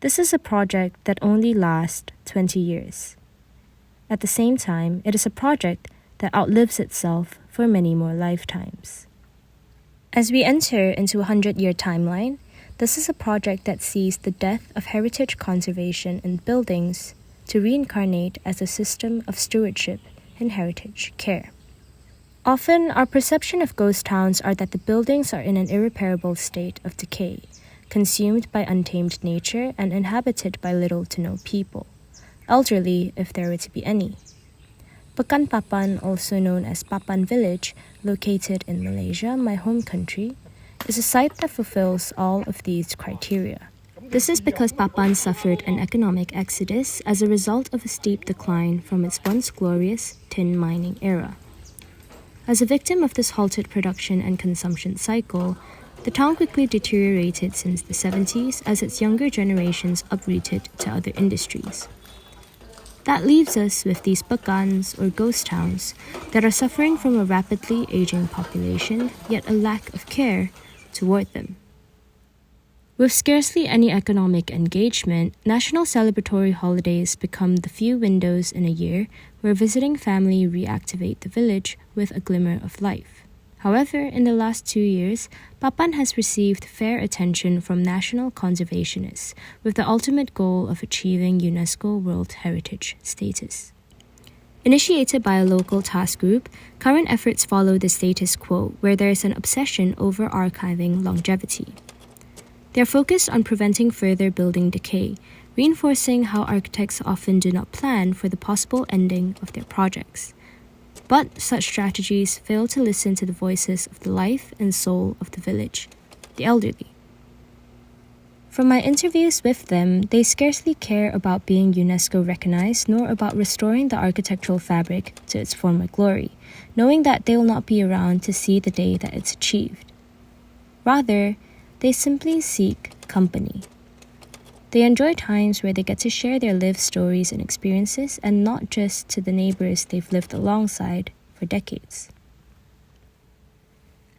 This is a project that only lasts 20 years. At the same time, it is a project that outlives itself for many more lifetimes. As we enter into a 100-year timeline, this is a project that sees the death of heritage conservation in buildings to reincarnate as a system of stewardship and heritage care. Often, our perception of ghost towns are that the buildings are in an irreparable state of decay, consumed by untamed nature and inhabited by little to no people, elderly if there were to be any. Pekan Papan, also known as Papan Village, located in Malaysia, my home country, is a site that fulfills all of these criteria. This is because Papan suffered an economic exodus as a result of a steep decline from its once glorious tin mining era. As a victim of this halted production and consumption cycle, the town quickly deteriorated since the 70s as its younger generations uprooted to other industries. That leaves us with these pekans or ghost towns that are suffering from a rapidly aging population, yet a lack of care toward them. With scarcely any economic engagement, national celebratory holidays become the few windows in a year where visiting family reactivate the village with a glimmer of life. However, in the last 2 years, Papan has received fair attention from national conservationists with the ultimate goal of achieving UNESCO World Heritage status. Initiated by a local task group, current efforts follow the status quo where there is an obsession over archiving longevity. They are focused on preventing further building decay, reinforcing how architects often do not plan for the possible ending of their projects. But such strategies fail to listen to the voices of the life and soul of the village, the elderly. From my interviews with them, they scarcely care about being UNESCO recognized nor about restoring the architectural fabric to its former glory, knowing that they will not be around to see the day that it's achieved. Rather, they simply seek company. They enjoy times where they get to share their lived stories and experiences and not just to the neighbors they've lived alongside for decades.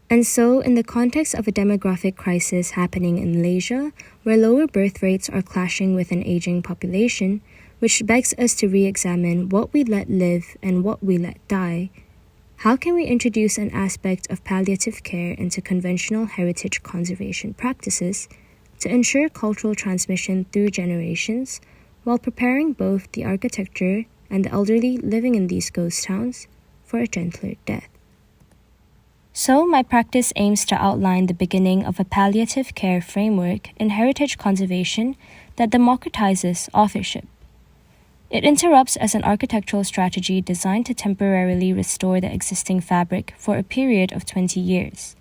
And so, in the context of a demographic crisis happening in Malaysia, where lower birth rates are clashing with an aging population, which begs us to re-examine what we let live and what we let die, how can we introduce an aspect of palliative care into conventional heritage conservation practices to ensure cultural transmission through generations while preparing both the architecture and the elderly living in these ghost towns for a gentler death? So, my practice aims to outline the beginning of a palliative care framework in heritage conservation that democratizes authorship. It interrupts as an architectural strategy designed to temporarily restore the existing fabric for a period of 20 years.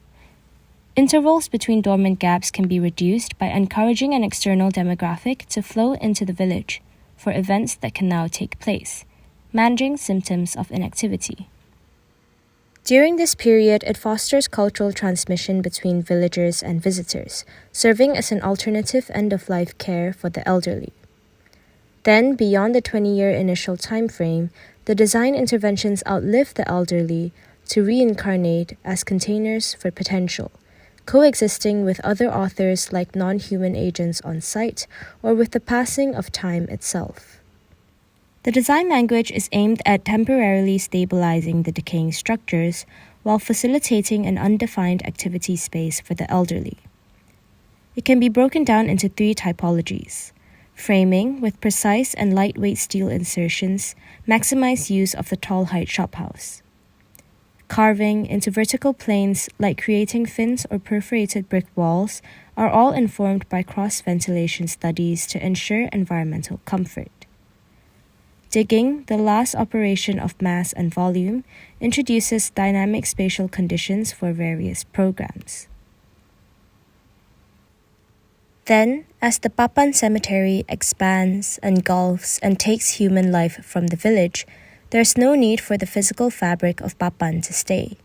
Intervals between dormant gaps can be reduced by encouraging an external demographic to flow into the village for events that can now take place, managing symptoms of inactivity. During this period, it fosters cultural transmission between villagers and visitors, serving as an alternative end-of-life care for the elderly. Then, beyond the 20-year initial time frame, the design interventions outlive the elderly to reincarnate as containers for potential, coexisting with other authors like non-human agents on site or with the passing of time itself. The design language is aimed at temporarily stabilizing the decaying structures while facilitating an undefined activity space for the elderly. It can be broken down into 3 typologies. Framing, with precise and lightweight steel insertions, maximize use of the tall height shophouse. Carving into vertical planes, like creating fins or perforated brick walls, are all informed by cross-ventilation studies to ensure environmental comfort. Digging, the last operation of mass and volume, introduces dynamic spatial conditions for various programs. Then, as the Papan cemetery expands, engulfs, and takes human life from the village, there's no need for the physical fabric of Papan to stay.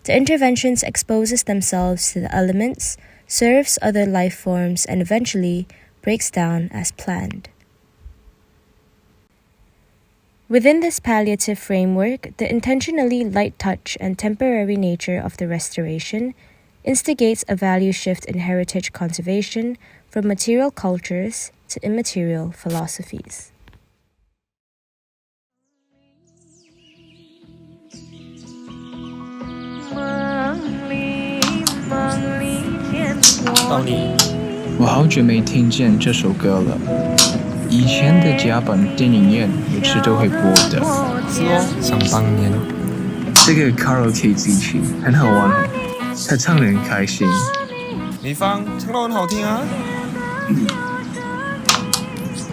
The interventions exposes themselves to the elements, serves other life forms, and eventually breaks down as planned. Within this palliative framework, the intentionally light touch and temporary nature of the restoration instigates a value shift in heritage conservation from material cultures to immaterial philosophies.道理，我好久没听见这首歌了。以前的甲板电影院每次都会播的。是哦，想当年。这个 karaoke 机器很好玩，他唱得很开心。美芳唱得很好听啊。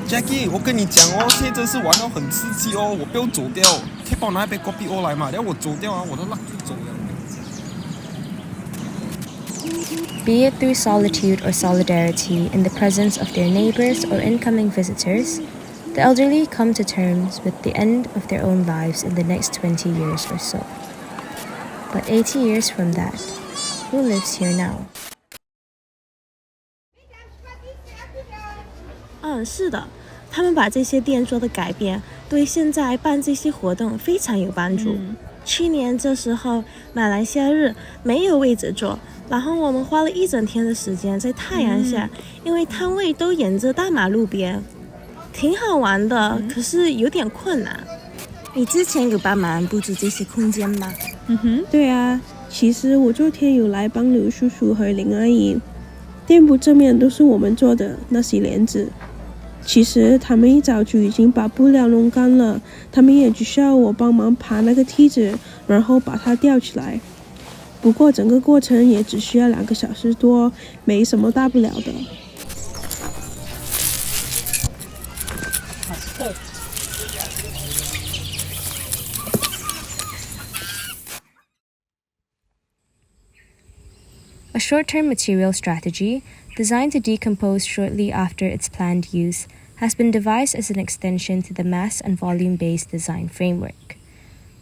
Jackie， 我跟你讲哦，现在真是玩到很刺激哦，我不要走掉，可以帮我拿一杯 kopi O 来嘛？然后我走掉啊，我的 luck 就走了。Be it through solitude or solidarity in the presence of their neighbors or incoming visitors, the elderly come to terms with the end of their own lives in the next 20 years or so. But 80 years from that, who lives here now? 是的，他们把这些店做的改变，对现在办这些活动非常有帮助。去年这时候，马来西亚日没有位置坐，然后我们花了一整天的时间在太阳下，因为摊位都沿着大马路边，挺好玩的，可是有点困难。你之前有帮忙布置这些空间吗？对啊，其实我昨天有来帮刘叔叔和林阿姨，店铺正面都是我们做的那些帘子。其实他们一早就已经把布料弄干了，他们也只需要我帮忙爬那个梯子，然后把它吊起来。不过整个过程也只需要2个小时多，没什么大不了的。A short-term material strategy, designed to decompose shortly after its planned use, has been devised as an extension to the mass and volume-based design framework.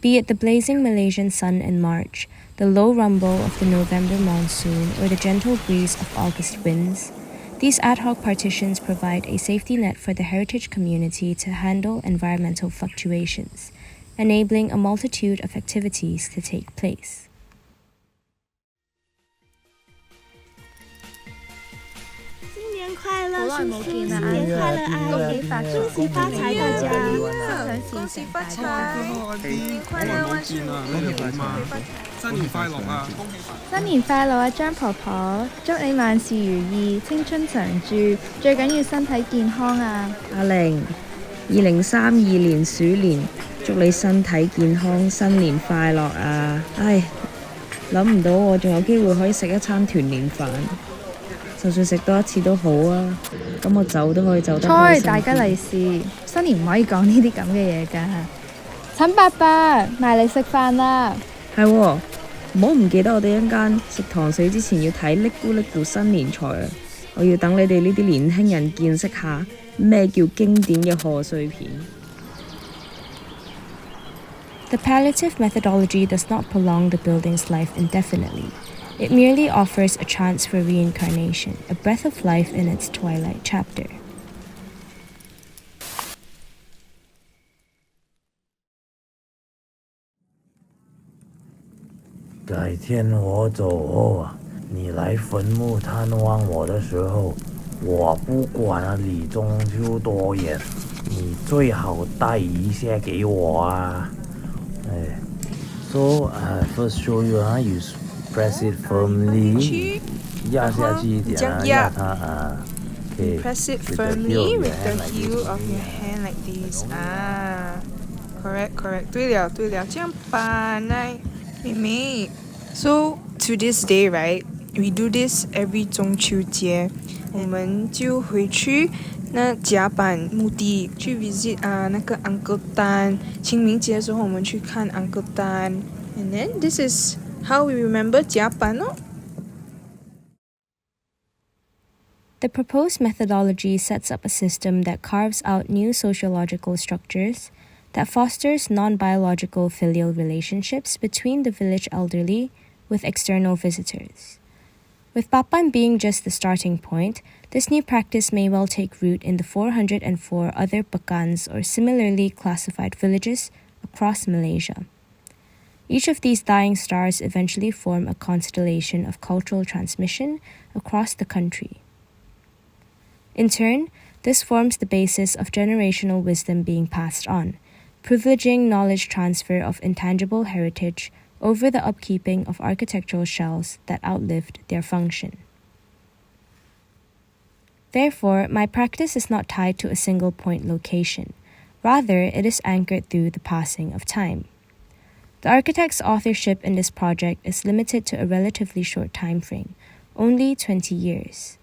Be it the blazing Malaysian sun in March, the low rumble of the November monsoon, or the gentle breeze of August winds, these ad hoc partitions provide a safety net for the heritage community to handle environmental fluctuations, enabling a multitude of activities to take place. 新年快乐，好耐冇見啦，新年快樂恭喜發財，恭喜發財大家！恭喜發財，新年快樂，好耐冇見啦，你哋好嘛？新年快樂啊！恭喜發財！新年快樂啊，張婆婆，祝你萬事如意，青春常駐，最緊要身體健康啊！阿玲，2032年鼠年，祝你身體健康，新年快樂啊！唉，諗唔到我仲有機會可以食一餐團年飯。就算食多一次都好啊，咁我走都可以走得開心啲。大吉利是，新年唔可以講呢啲咁嘅嘢㗎。陳伯伯，埋嚟食飯啦！係喎，唔好唔記得我哋一陣間食糖水之前要睇嚦咕嚦咕新年財啊！我要等你哋呢啲年輕人見識下咩叫經典嘅賀歲片。The palliative methodology does not prolong the building's life indefinitely. It merely offers a chance for reincarnation, a breath of life in its twilight chapter. 改天我走后啊，你来坟墓探望我的时候，我不管啊离中秋多远，你最好带一些给我啊。So first show you you press it firmly， 压下去一点啊，压它啊。Okay, press it firmly with the heel of your hand like this. Correct. 对了，这样吧，来，妹妹。So to this day, right? We do this every 中秋节，我们就回去那甲板墓地去 visit 那个 Uncle Dan。清明节的时候，我们去看 Uncle Dan。And then this is how we remember 甲板哦。The proposed methodology sets up a system that carves out new sociological structures, that fosters non-biological filial relationships between the village elderly with external visitors. With Papan being just the starting point, this new practice may well take root in the 404 other Pakans or similarly classified villages across Malaysia. Each of these dying stars eventually form a constellation of cultural transmission across the country. In turn, this forms the basis of generational wisdom being passed on, privileging knowledge transfer of intangible heritage over the upkeeping of architectural shells that outlived their function. Therefore, my practice is not tied to a single point location. Rather, it is anchored through the passing of time. The architect's authorship in this project is limited to a relatively short time frame, only 20 years.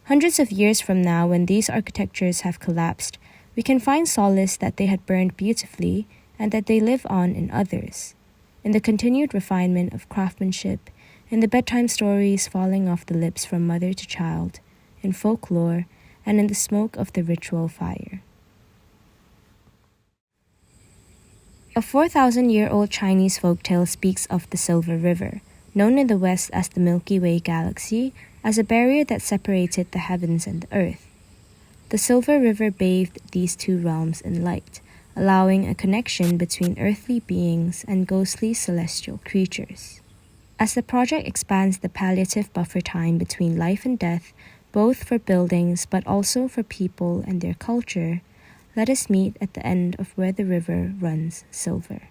Hundreds of years from now, when these architectures have collapsed, we can find solace that they had burned beautifully and that they live on in others, in the continued refinement of craftsmanship, in the bedtime stories falling off the lips from mother to child, in folklore, and in the smoke of the ritual fire. A 4,000-year-old Chinese folktale speaks of the Silver River, known in the West as the Milky Way galaxy, as a barrier that separated the heavens and the earth. The Silver River bathed these two realms in light, allowing a connection between earthly beings and ghostly celestial creatures. As the project expands the palliative buffer time between life and death, both for buildings but also for people and their culture, let us meet at the end of where the river runs silver.